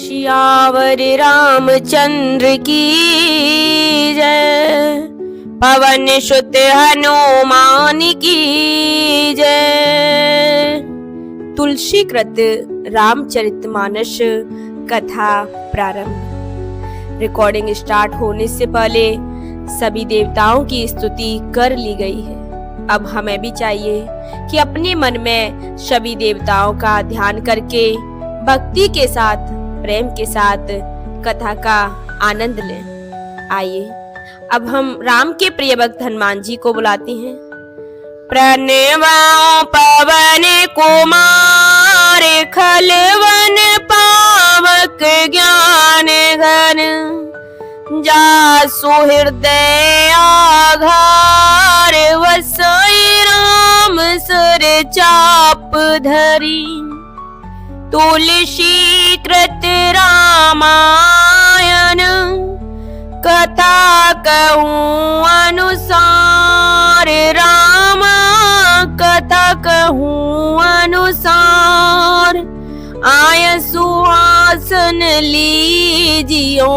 सियावर रामचंद्र की जय। पवन सुत हनुमान की जय। तुलसी कृत रामचरितमानस कथा प्रारंभ। रिकॉर्डिंग स्टार्ट होने से पहले सभी देवताओं की स्तुति कर ली गई है। अब हमें भी चाहिए कि अपने मन में सभी देवताओं का ध्यान करके भक्ति के साथ, प्रेम के साथ कथा का आनंद लें। आइए अब हम राम के प्रिय भक्त हनुमान जी को बुलाते हैं। प्रणवाओ पवन कुमार खलवन पावक ज्ञान घन, जासु हृदय आधार वसई राम सर चाप धरी। तुलसी कृत रामायण कथा कहूँ अनुसार, राम कथा कहूँ अनुसार। आय सुहासन लीजियो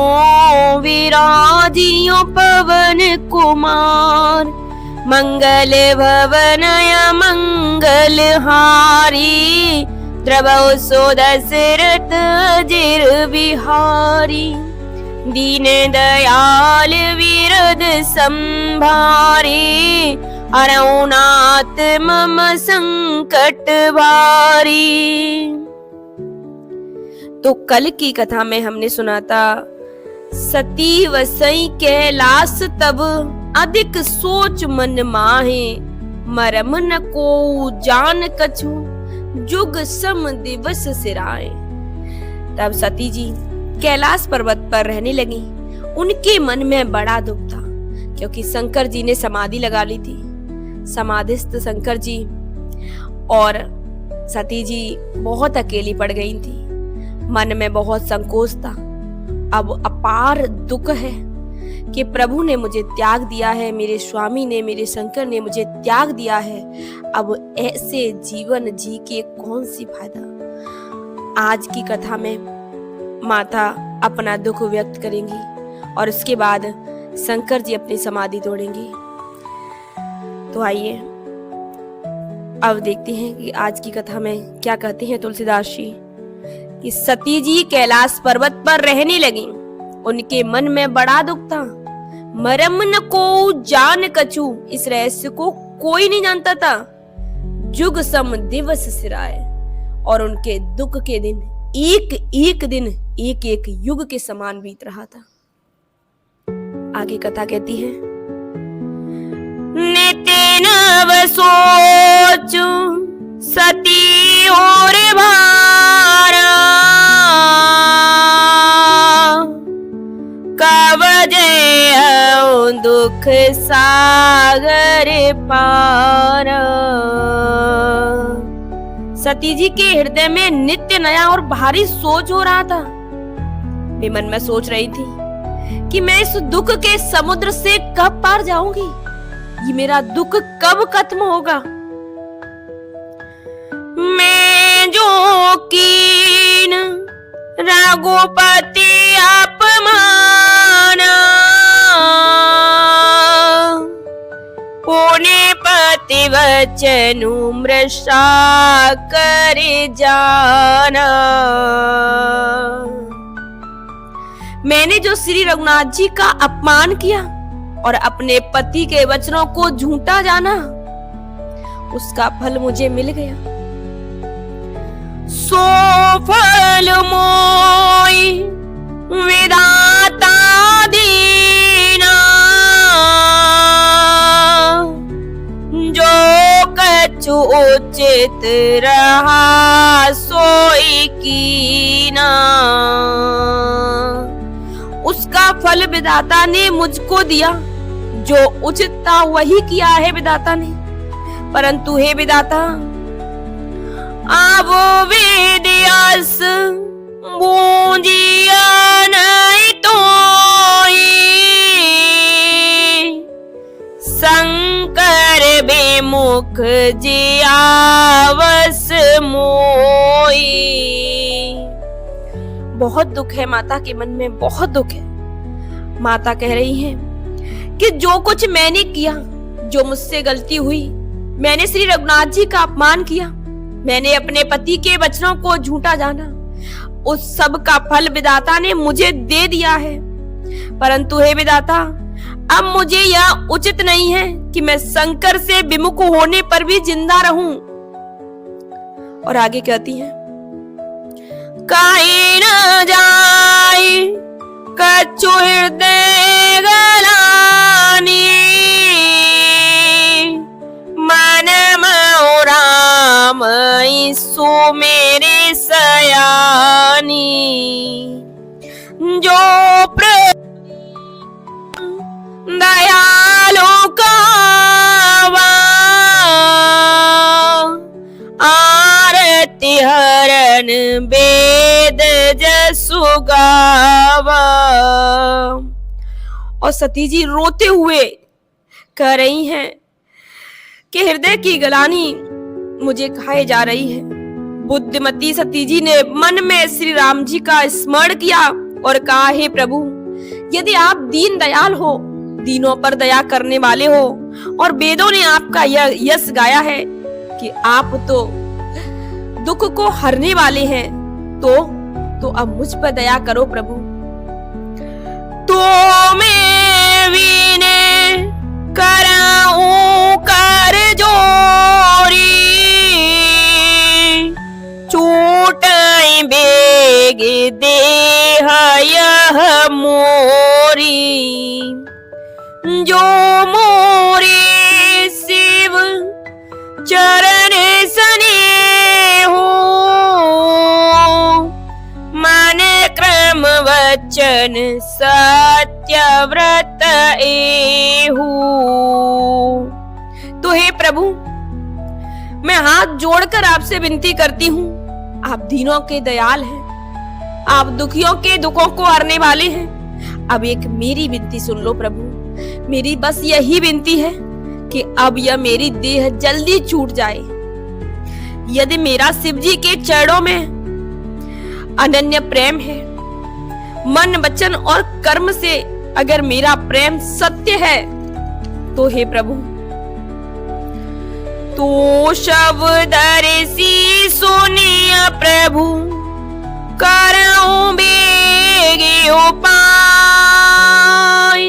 विराजियो पवन कुमार। मंगल भवन मंगल हारी, द्रवौ सो दशरथ जिर बिहारी। दीन दयाल विरद संभारी, हरौ नाथ मम संकट भारी। तो कल की कथा में हमने सुना था, सती वसई कैलाश तब अधिक सोच मन माहे। मरम न को जान कछु जुग सम दिवस सिराए। तब सती जी कैलाश पर्वत पर रहने लगी। उनके मन में बड़ा दुख था, क्योंकि शंकर जी ने समाधि लगा ली थी। समाधिस्थ शंकर जी और सती जी बहुत अकेली पड़ गई थी। मन में बहुत संकोच था। अब अपार दुख है कि प्रभु ने मुझे त्याग दिया है, मेरे स्वामी ने, मेरे शंकर ने मुझे त्याग दिया है। अब ऐसे जीवन जी के कौन सी फायदा। आज की कथा में माता अपना दुख व्यक्त करेंगी और उसके बाद शंकर जी अपनी समाधि तोड़ेंगी। तो आइए अब देखते हैं कि आज की कथा में क्या कहते हैं तुलसीदास जी। कि सती जी कैलाश पर्वत पर रहने लगी। उनके मन में बड़ा दुख था। मरम न को जान कछु, इस रहस्य को कोई नहीं जानता था। जुग सम दिवस सिराए, और उनके दुख के दिन एक एक दिन एक एक युग के समान बीत रहा था। आगे कथा कहती है, नित्य नव सोचु सती और भारा, कब जय दुख सागर पारा। सती जी के हृदय में नित्य नया और भारी सोच हो रहा था। वे मन में सोच रही थी कि मैं इस दुख के समुद्र से कब पार जाऊंगी, ये मेरा दुख कब खत्म होगा। मैं जो कीन रघुपति अपमाना, पुण्य पति वचनु मृषा कर जाना। मैंने जो श्री रघुनाथ जी का अपमान किया और अपने पति के वचनों को झूठा जाना, उसका फल मुझे मिल गया। सो फल मोई विधाता दीना, जो कछु उचित रहा सोई कीना। उसका फल विधाता ने मुझको दिया, जो उचित था वही किया है विधाता ने। परंतु हे विधाता, आवो वेदियास बूंजिया नहीं तोई, शंकर बेमुख जियावस मोई। बहुत दुख है, माता के मन में बहुत दुख है। माता कह रही है कि जो कुछ मैंने किया, जो मुझसे गलती हुई, मैंने श्री रघुनाथ जी का अपमान किया, मैंने अपने पति के वचनों को झूठा जाना, उस सब का फल विधाता ने मुझे दे दिया है। परंतु हे विधाता, अब मुझे यह उचित नहीं है कि मैं शंकर से विमुख होने पर भी जिंदा रहूं। और आगे कहती है, काहे न जाए कछु हृदय गलानी, मन मो राम सो मेरे सयानी, जो दयालु कावा, आरती हरण वेद जसु गावा। और सती जी रोते हुए कह रही हैं कि हृदय की गलानी मुझे खाए जा रही है। बुद्धिमती सती जी ने मन में श्री राम जी का स्मरण किया और कहा, हे प्रभु, यदि आप दीन दयाल हो, दीनों पर दया करने वाले हो, और वेदों ने आपका यह यश गाया है कि आप तो दुख को हरने वाले हैं, तो अब मुझ पर दया करो प्रभु। तो मैं विनय कराऊं कर जोरी, छूटाई बेग देह यह मोरी, जो मोरे शिव चरण सने हो, मन क्रम वचन सत्य व्रत एहू। तो हे प्रभु, मैं हाथ जोड़कर आपसे विनती करती हूँ, आप दीनों के दयाल हैं, आप दुखियों के दुखों को हरने वाले हैं। अब एक मेरी विनती सुन लो प्रभु, मेरी बस यही विनती है कि अब यह मेरी देह जल्दी छूट जाए। यदि मेरा शिव जी के चरणों में अनन्य प्रेम है, मन वचन और कर्म से अगर मेरा प्रेम सत्य है, तो हे प्रभु, तो शब्दर्षि सुनिया प्रभु, करऊं बेगे उपाय,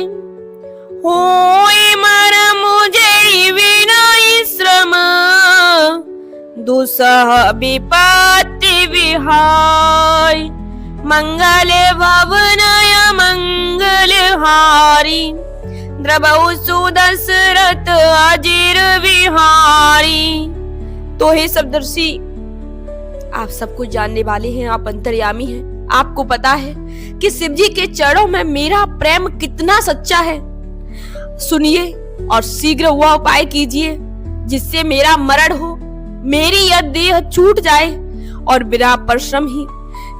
होय मर मुझे विनय श्रम, दुसह विपत्ति विहाय, मंगल भवनय मंगल हारी, द्रवहु सुदशरथ अजिर विहारी। तो हे सप्तर्षि, आप सब कुछ जानने वाले हैं, आप अंतर्यामी हैं, आपको पता है कि शिव जी के चरणों में मेरा प्रेम कितना सच्चा है। सुनिए और शीघ्र हुआ उपाय कीजिए जिससे मेरा मरण हो, मेरी यह देह छूट जाए और बिना परिश्रम ही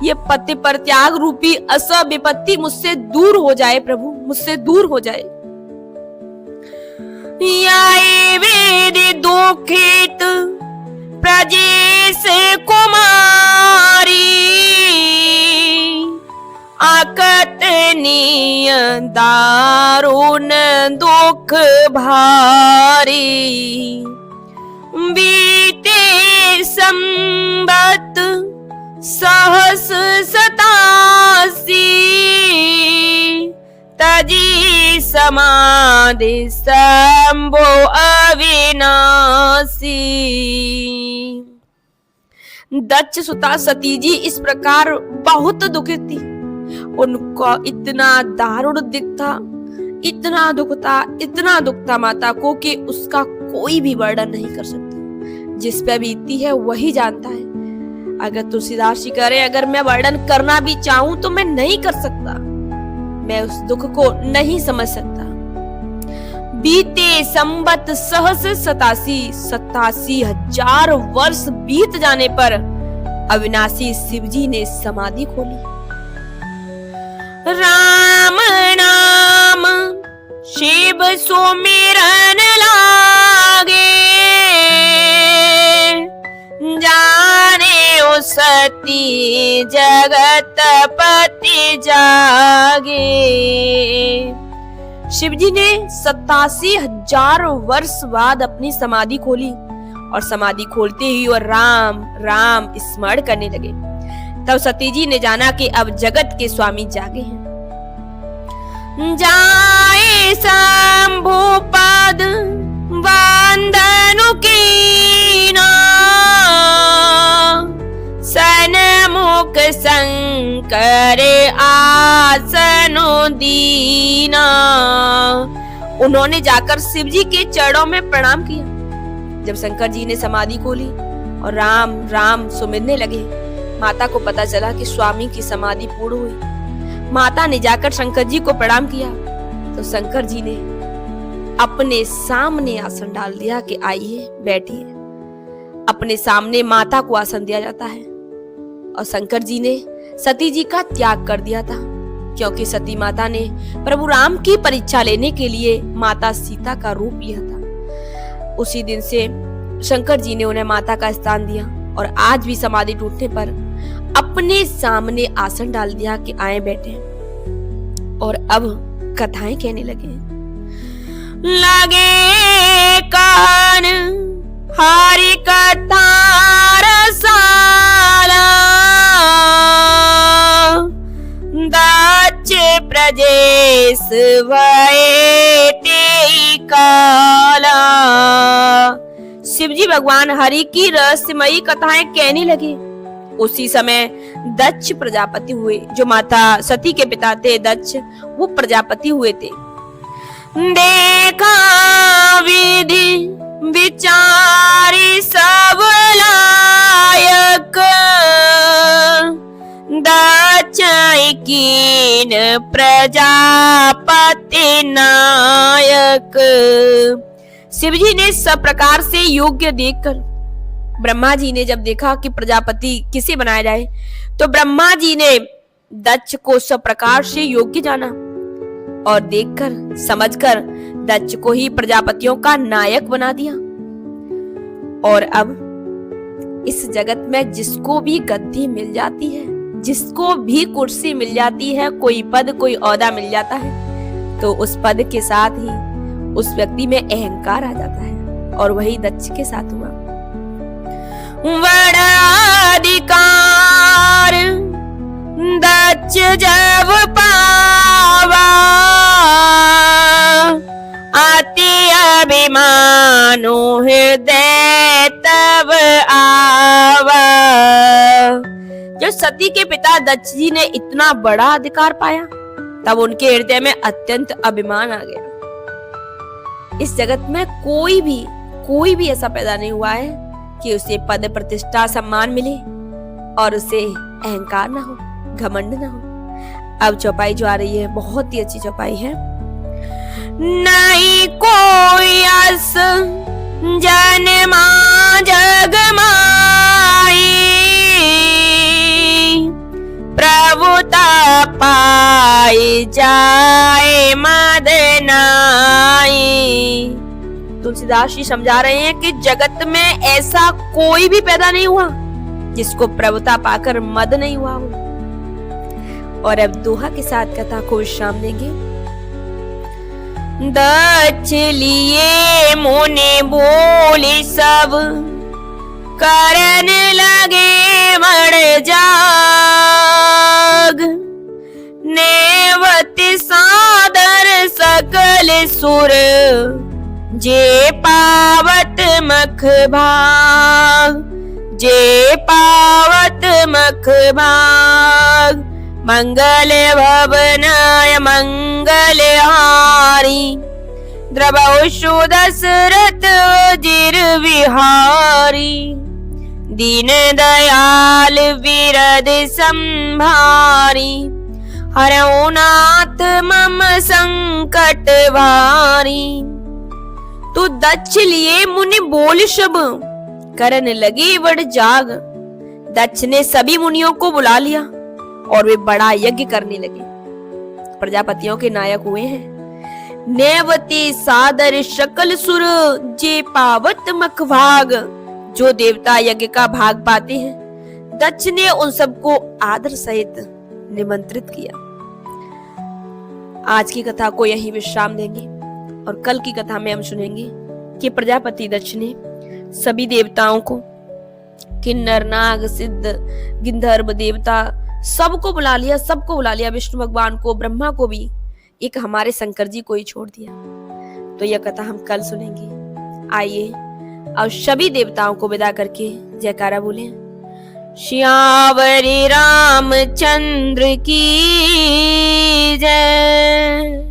ये पति पर त्याग रूपी असह विपत्ति मुझसे दूर हो जाए प्रभु, मुझसे दूर हो जाए। वेद दुखित प्रजेश कुमारी, अकथनीय दारुण दुख भारी, बीते संबत सहस 87, तजी समाधि शंभो अविनाशी। दक्ष सुता सती जी इस प्रकार बहुत दुखित थी। उनको इतना दारुण दिख था, इतना दुख था माता को कि उसका कोई भी वर्णन नहीं कर सकता। जिस पे बीतती है वही जानता है। अगर तुलसीदास जी कह रहे, अगर मैं वर्णन करना भी चाहूं तो मैं नहीं कर सकता, मैं उस दुख को नहीं समझ सकता। बीते संबत सहस 87,000 वर्ष बीत जाने पर अविनाशी शिवजी ने समाधि खोली। राम नाम शिव सुमिरन लागे, जाने ओ सत जगत पति जागे। शिव जी ने 87,000 वर्ष बाद अपनी समाधि खोली और समाधि खोलते ही और राम राम स्मरण करने लगे। तब सती जी ने जाना कि अब जगत के स्वामी जागे हैं। जाए शंभु पद वंदनु कीना, सन्मुख शंकर आसनो दीना। उन्होंने जाकर शिव जी के चरणों में प्रणाम किया। जब शंकर जी ने समाधि खोली और राम राम सुमिरने लगे, माता को पता चला कि स्वामी की समाधि पूर्ण हुई। माता ने जाकर शंकर जी को प्रणाम किया तो शंकर जी ने अपने सामने आसन डाल दिया कि आइए बैठिए। अपने सामने माता को आसन दिया जाता है और शंकर जी ने सती जी का त्याग कर दिया था, क्योंकि सती माता ने प्रभु राम की परीक्षा लेने के लिए माता सीता का रूप लिया था। उसी दिन से शंकर जी ने उन्हें माता का स्थान दिया और आज भी समाधि टूटने पर अपने सामने आसन डाल दिया कि आए बैठे। और अब कथाएं कहने लगे कान हरि कथा रसाला, दक्ष प्रजेश भये तेई काला। शिव जी भगवान हरि की रहस्यमयी कथाएं कहने लगे। उसी समय दक्ष प्रजापति हुए। जो माता सती के पिता थे दक्ष, वो प्रजापति हुए थे। देखा विधि विचारी सब लायक, दक्ष कीन प्रजापति नायक। शिव जी ने सब प्रकार से योग्य देखकर, ब्रह्मा जी ने जब देखा कि प्रजापति किसे बनाया जाए, तो ब्रह्मा जी ने दक्ष को सब प्रकार से योग्य जाना और देखकर समझकर दक्ष को ही प्रजापतियों का नायक बना दिया। और अब इस जगत में जिसको भी गद्दी मिल जाती है, जिसको भी कुर्सी मिल जाती है, कोई पद कोई ओहदा मिल जाता है, तो उस पद के साथ ही उस व्यक्ति में अहंकार आ जाता है। और वही दक्ष के साथ हुआ। बड़ा अधिकार दक्ष जब पावा, अति अभिमानो हृदय तब आवा। जब सती के पिता दक्ष जी ने इतना बड़ा अधिकार पाया, तब उनके हृदय में अत्यंत अभिमान आ गया। इस जगत में कोई भी ऐसा पैदा नहीं हुआ है कि उसे पद प्रतिष्ठा सम्मान मिले और उसे अहंकार ना हो, घमंड ना हो। अब चौपाई जो आ रही है बहुत ही अच्छी चौपाई है। नहीं कोई अस जन्मा जग माई, प्रभुता पाई जाए मद नाई। तुलसीदास जी समझा रहे हैं कि जगत में ऐसा कोई भी पैदा नहीं हुआ जिसको प्रभुता पाकर मद नहीं हुआ हो। और अब दोहा के साथ कथा को विश्राम देंगे। दक्ष लिए मुनि बोले सब, करन लगे मड़ जाग। नेवति सादर सकल सुर, जे पावत मख भाग, जे पावत मख भाग। मंगल भवनाय मंगल हारी, द्रवशु दशरथ जिर विहारी। दीन दयाल विरद संभारी, हरऊ नाथ मम संकट भारी। तो दक्ष लिए मुनि बोल शब, करन लगे बड़ जाग। दक्ष ने सभी मुनियों को बुला लिया और वे बड़ा यज्ञ करने लगे। प्रजापतियों के नायक हुए हैं। नेवते सादर शकल सुर, जे पावत मख भाग। जो देवता यज्ञ का भाग पाते हैं, दक्ष ने उन सबको आदर सहित निमंत्रित किया। आज की कथा को यही विश्राम देंगे और कल की कथा में हम सुनेंगे कि प्रजापति दक्ष ने सभी देवताओं को, किन्नर, नाग, सिद्ध, गिंधर्व देवता सबको बुला लिया, विष्णु भगवान को, ब्रह्मा को भी, एक हमारे शंकर जी को ही छोड़ दिया। तो यह कथा हम कल सुनेंगे। आइए और सभी देवताओं को विदा करके जयकारा बोले। श्यावरी रामचंद्र की जय,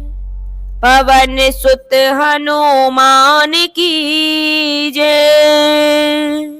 पवन सुत हनुमान की जय।